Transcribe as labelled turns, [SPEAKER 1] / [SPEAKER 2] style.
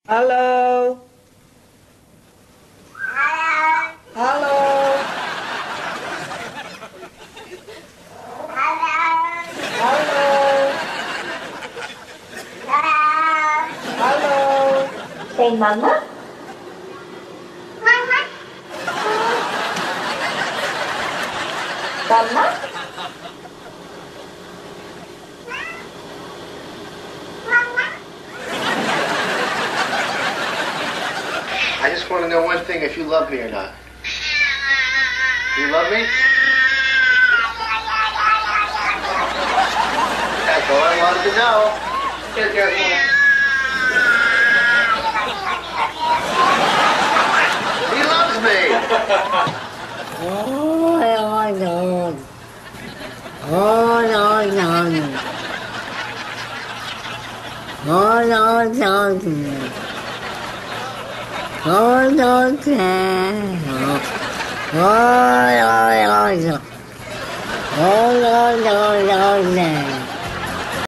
[SPEAKER 1] Hallo. Hallo. Hallo. Hallo.
[SPEAKER 2] Say mama. Mama.
[SPEAKER 3] I just want to know one thing, if you love me or not. Do you love me? That's all I wanted to know. Here, here. He loves me.
[SPEAKER 4] Oh, no. Oh, no, no. Oh, no, no. Oh, no, no. Oh, no, no, no. Oh, no, no, no, no.